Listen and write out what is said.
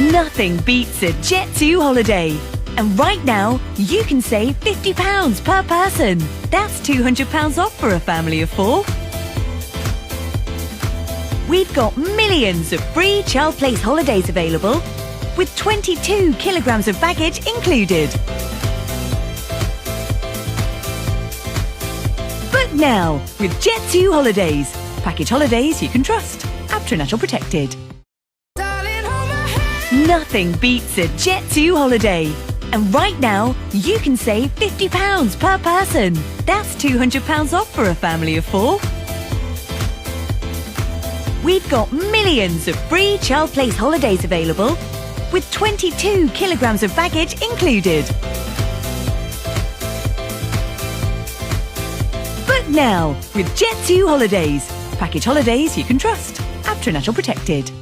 Nothing beats a Jet2 holiday. And right now, you can save £50 per person. That's £200 off for a family of 4. We've got millions of free child place holidays available, with 22 kilograms of baggage included. Book now with Jet2 Holidays. Package holidays you can trust. APTRA National Protected. Nothing beats a Jet2 holiday. And right now, you can save £50 per person. That's £200 off for a family of 4. We've got millions of free child place holidays available, with 22 kilograms of baggage included. Book now with Jet2 Holidays. Package holidays you can trust. APTRA National Protected.